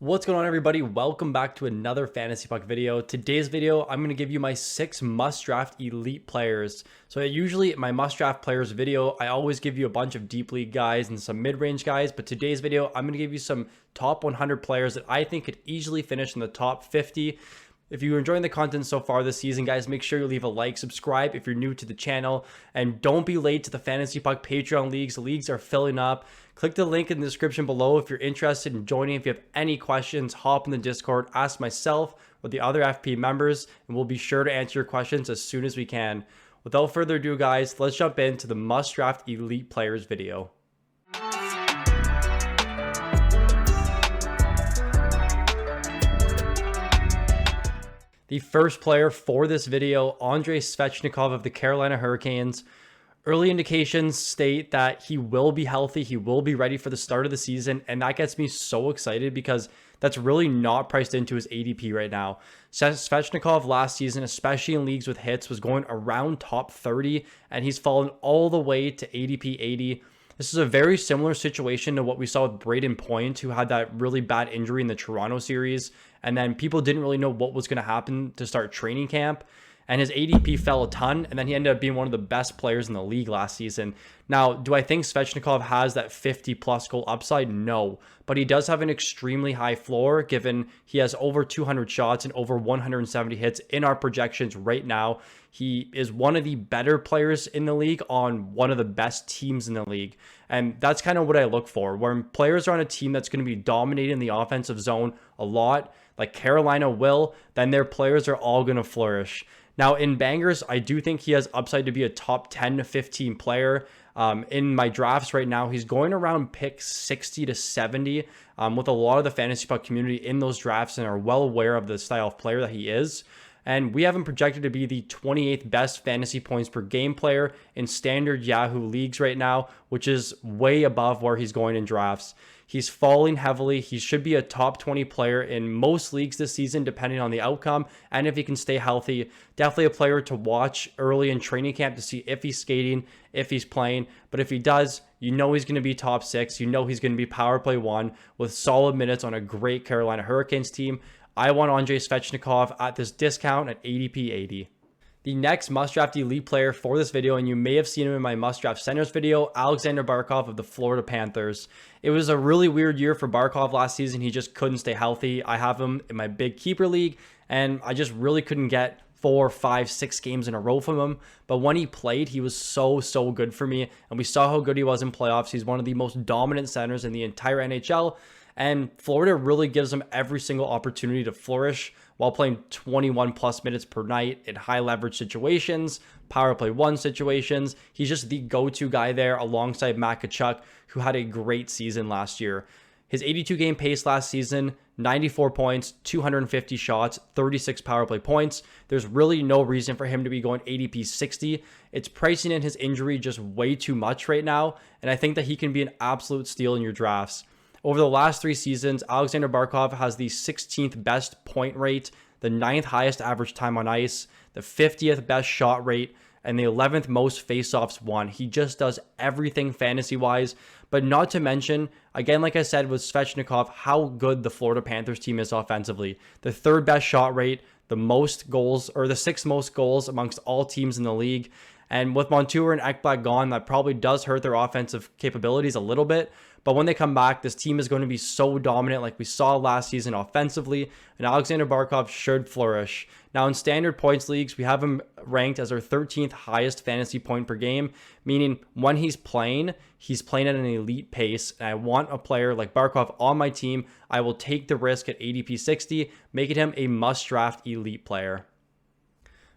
What's going on, everybody? Welcome back to another Fantasy Puck video. Today's video, I'm going to give you my 6 must-draft elite players. So usually my must-draft players video, I always give you a bunch of deep league guys and some mid-range guys, but today's video, I'm going to give you some top 100 players that I think could easily finish in the top 50. If you're enjoying the content so far this season, guys, make sure you leave a like, subscribe if you're new to the channel, and don't be late to the Fantasy Puck Patreon leagues. The leagues are filling up. Click the link in the description below if you're interested in joining. If you have any questions, hop in the Discord, ask myself or the other FP members, and we'll be sure to answer your questions as soon as we can. Without further ado, guys, let's jump into the must-draft elite players video. The first player for this video, Andrei Svechnikov of the Carolina Hurricanes. Early indications state that he will be healthy, he will be ready for the start of the season, and that gets me so excited because that's really not priced into his ADP right now. Svechnikov last season, especially in leagues with hits, was going around top 30, and he's fallen all the way to ADP 80. This is a very similar situation to what we saw with Braden Point, who had that really bad injury in the Toronto series. And then people didn't really know what was going to happen to start training camp. And his ADP fell a ton. And then he ended up being one of the best players in the league last season. Now, do I think Svechnikov has that 50-plus goal upside? No. But he does have an extremely high floor, given he has over 200 shots and over 170 hits in our projections right now. He is one of the better players in the league on one of the best teams in the league. And that's kind of what I look for. When players are on a team that's going to be dominating the offensive zone a lot, like Carolina will, then their players are all going to flourish. Now, in bangers, I do think he has upside to be a top 10 to 15 player. In my drafts right now, he's going around pick 60 to 70 with a lot of the fantasy puck community in those drafts and are well aware of the style of player that he is. And we have him projected to be the 28th best fantasy points per game player in standard Yahoo leagues right now, which is way above where he's going in drafts. He's falling heavily. He should be a top 20 player in most leagues this season, depending on the outcome. And if he can stay healthy, definitely a player to watch early in training camp to see if he's skating, if he's playing. But if he does, you know he's going to be top 6. You know he's going to be power play 1 with solid minutes on a great Carolina Hurricanes team. I want Andrei Svechnikov at this discount at ADP 80. The next must-draft elite player for this video, and you may have seen him in my must-draft centers video, Aleksander Barkov of the Florida Panthers. It was a really weird year for Barkov last season. He just couldn't stay healthy. I have him in my big keeper league, and I just really couldn't get 4, 5, 6 games in a row from him. But when he played, he was so good for me, and we saw how good he was in playoffs. He's one of the most dominant centers in the entire NHL. And Florida really gives him every single opportunity to flourish while playing 21 plus minutes per night in high leverage situations, power play 1 situations. He's just the go-to guy there alongside Matt Tkachuk, who had a great season last year. His 82 game pace last season, 94 points, 250 shots, 36 power play points. There's really no reason for him to be going ADP 60. It's pricing in his injury just way too much right now. And I think that he can be an absolute steal in your drafts. Over the last 3 seasons, Aleksander Barkov has the 16th best point rate, the 9th highest average time on ice, the 50th best shot rate, and the 11th most faceoffs won. He just does everything fantasy-wise, but not to mention, again, like I said with Svechnikov, how good the Florida Panthers team is offensively. The 3rd best shot rate, the most goals, or the 6th most goals amongst all teams in the league. And with Montour and Ekblad gone, that probably does hurt their offensive capabilities a little bit. But when they come back, this team is going to be so dominant like we saw last season offensively, and Aleksander Barkov should flourish. Now, in standard points leagues, we have him ranked as our 13th highest fantasy point per game, meaning when he's playing at an elite pace, and I want a player like Barkov on my team. I will take the risk at ADP 60, making him a must-draft elite player.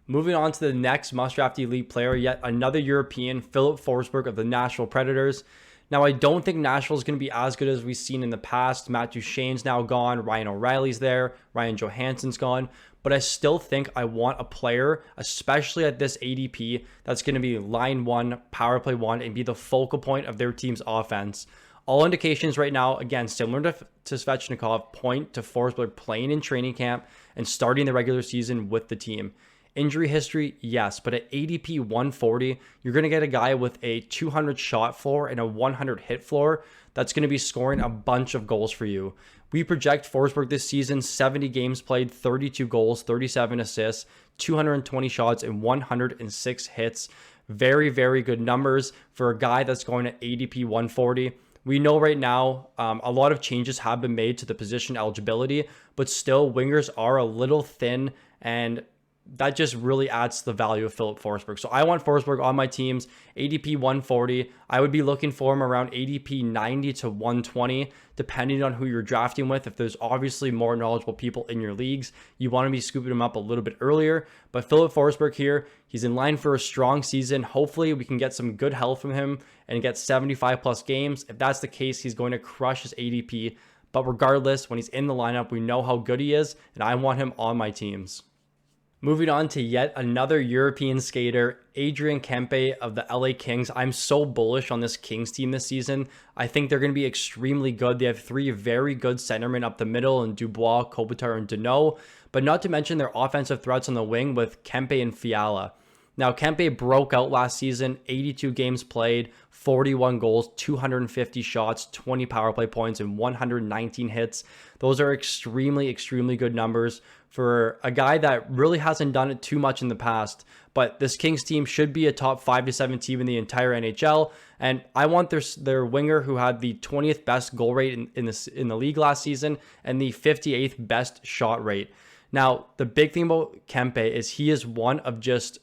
Moving on to the next must-draft elite player, yet another European, Filip Forsberg of the Nashville Predators. Now, I don't think Nashville is going to be as good as we've seen in the past. Matt Duchene's now gone. Ryan O'Reilly's there. Ryan Johansson's gone. But I still think I want a player, especially at this ADP, that's going to be line 1, power play 1, and be the focal point of their team's offense. All indications right now, again, similar to Svechnikov, point to Forsberg playing in training camp and starting the regular season with the team. Injury history, yes, but at ADP 140, you're going to get a guy with a 200 shot floor and a 100 hit floor that's going to be scoring a bunch of goals for you. We project Forsberg this season, 70 games played, 32 goals, 37 assists, 220 shots, and 106 hits. Very, very good numbers for a guy that's going at ADP 140. We know right now a lot of changes have been made to the position eligibility, but still wingers are a little thin, and that just really adds to the value of Filip Forsberg. So I want Forsberg on my teams, ADP 140. I would be looking for him around ADP 90 to 120, depending on who you're drafting with. If there's obviously more knowledgeable people in your leagues, you want to be scooping him up a little bit earlier. But Filip Forsberg here, he's in line for a strong season. Hopefully we can get some good health from him and get 75 plus games. If that's the case, he's going to crush his ADP. But regardless, when he's in the lineup, we know how good he is, and I want him on my teams. Moving on to yet another European skater, Adrian Kempe of the LA Kings. I'm so bullish on this Kings team this season. I think they're going to be extremely good. They have three very good centermen up the middle in Dubois, Kopitar, and Deneau, but not to mention their offensive threats on the wing with Kempe and Fiala. Now, Kempe broke out last season, 82 games played, 41 goals, 250 shots, 20 power play points, and 119 hits. Those are extremely, extremely good numbers for a guy that really hasn't done it too much in the past. But this Kings team should be a top 5 to 7 team in the entire NHL. And I want their winger who had the 20th best goal rate in the league last season and the 58th best shot rate. Now, the big thing about Kempe is he is one of just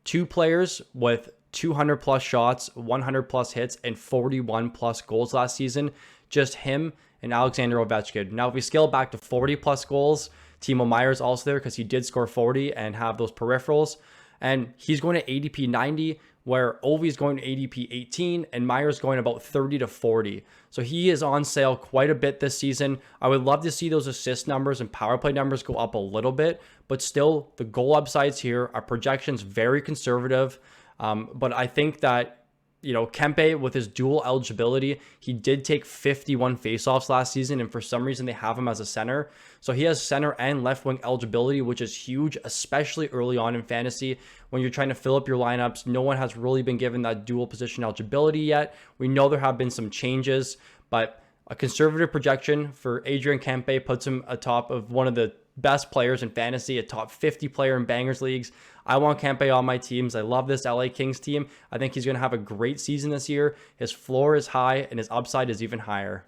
2 players with 200 plus shots, 100 plus hits, and 41 plus goals last season. Just him and Aleksander Ovechkin. Now, if we scale back to 40 plus goals, Timo Meier's also there because he did score 40 and have those peripherals. And he's going to ADP 90, where Ovi's going to ADP 18, and Meier's going about 30 to 40. So he is on sale quite a bit this season. I would love to see those assist numbers and power play numbers go up a little bit, but still the goal upsides here are projections very conservative. But I think that, Kempe with his dual eligibility, he did take 51 faceoffs last season, and for some reason they have him as a center. So he has center and left wing eligibility, which is huge, especially early on in fantasy when you're trying to fill up your lineups. No one has really been given that dual position eligibility yet. We know there have been some changes, but a conservative projection for Adrian Kempe puts him atop of one of the best players in fantasy, a top 50 player in bangers leagues. I want Kempe on my teams. I love this LA Kings team. I think he's going to have a great season this year. His floor is high and his upside is even higher.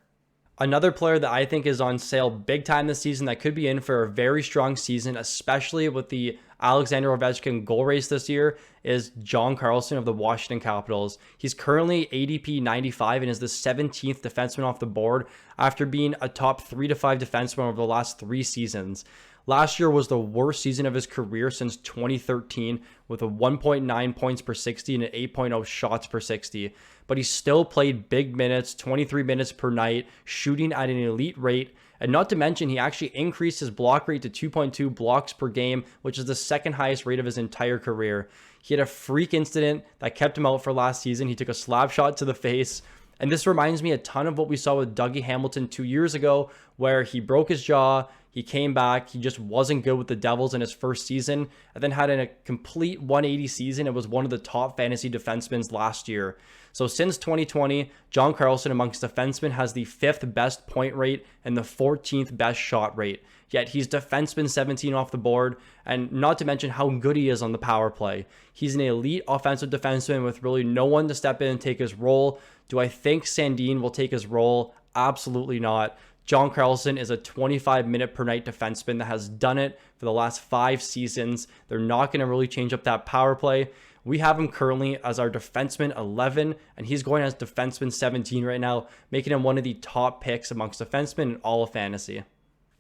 Another player that I think is on sale big time this season that could be in for a very strong season, especially with the Alexander Ovechkin goal race this year, is John Carlson of the Washington Capitals. He's currently ADP 95 and is the 17th defenseman off the board after being a top 3 to 5 defenseman over the last 3 seasons. Last year was the worst season of his career since 2013 with a 1.9 points per 60 and an 8.0 shots per 60. But he still played big minutes, 23 minutes per night, shooting at an elite rate. And not to mention, he actually increased his block rate to 2.2 blocks per game, which is the second highest rate of his entire career. He had a freak incident that kept him out for last season. He took a slap shot to the face. And this reminds me a ton of what we saw with Dougie Hamilton 2 years ago, where he broke his jaw, he came back, he just wasn't good with the Devils in his first season, and then had a complete 180 season. It was one of the top fantasy defensemen last year. So since 2020, John Carlson amongst defensemen has the 5th best point rate and the 14th best shot rate. Yet he's defenseman 17 off the board, and not to mention how good he is on the power play. He's an elite offensive defenseman with really no one to step in and take his role. Do I think Sandin will take his role? Absolutely not. John Carlson is a 25-minute per night defenseman that has done it for the last 5 seasons. They're not going to really change up that power play. We have him currently as our defenseman 11, and he's going as defenseman 17 right now, making him one of the top picks amongst defensemen in all of fantasy.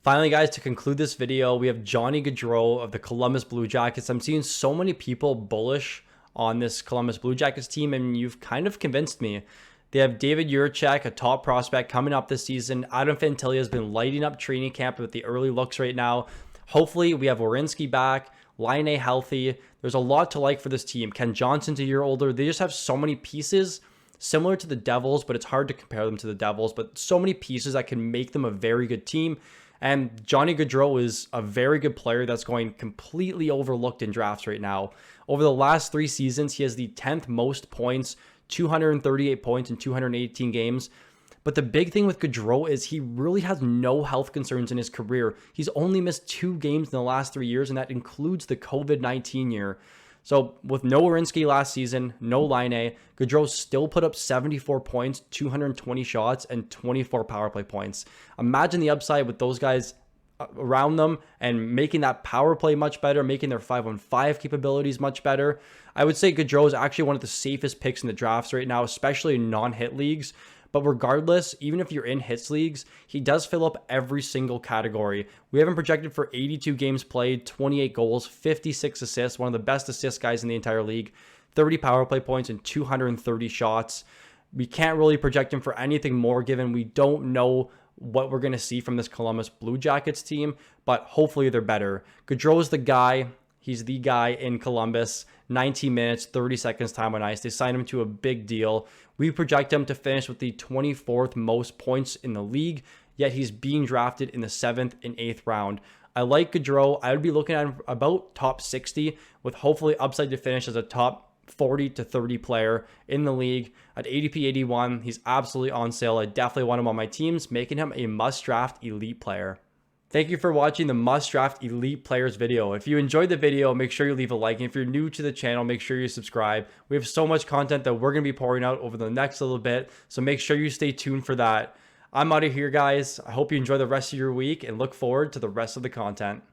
Finally, guys, to conclude this video, we have Johnny Gaudreau of the Columbus Blue Jackets. I'm seeing so many people bullish on this Columbus Blue Jackets team, and you've kind of convinced me. They have David Jiricek, a top prospect, coming up this season. Adam Fantilli has been lighting up training camp with the early looks right now. Hopefully, we have Werenski back, Line A healthy. There's a lot to like for this team. Ken Johnson's a year older. They just have so many pieces similar to the Devils, but it's hard to compare them to the Devils. But so many pieces that can make them a very good team. And Johnny Gaudreau is a very good player that's going completely overlooked in drafts right now. Over the last 3 seasons, he has the 10th most points, 238 points in 218 games. But the big thing with Gaudreau is he really has no health concerns in his career. He's only missed 2 games in the last 3 years, and that includes the COVID-19 year. So with no Werenski last season, no Laine, Gaudreau still put up 74 points, 220 shots, and 24 power play points. Imagine the upside with those guys around them and making that power play much better, making their 5-on-5 capabilities much better. I would say Gaudreau is actually one of the safest picks in the drafts right now, especially in non-hit leagues. But regardless, even if you're in hits leagues, he does fill up every single category. We have him projected for 82 games played, 28 goals, 56 assists, one of the best assist guys in the entire league, 30 power play points, and 230 shots. We can't really project him for anything more given we don't know what we're going to see from this Columbus Blue Jackets team, but hopefully they're better. Gaudreau is the guy. He's the guy in Columbus. 19 minutes, 30 seconds time on ice. They signed him to a big deal. We project him to finish with the 24th most points in the league, yet he's being drafted in the 7th and 8th round. I like Gaudreau. I would be looking at him about top 60 with hopefully upside to finish as a top 40 to 30 player in the league. At ADP 81, he's absolutely on sale. I definitely want him on my teams, making him a must-draft elite player. Thank you for watching the Must Draft Elite Players video. If you enjoyed the video, make sure you leave a like. And if you're new to the channel, make sure you subscribe. We have so much content that we're going to be pouring out over the next little bit. So make sure you stay tuned for that. I'm out of here, guys. I hope you enjoy the rest of your week and look forward to the rest of the content.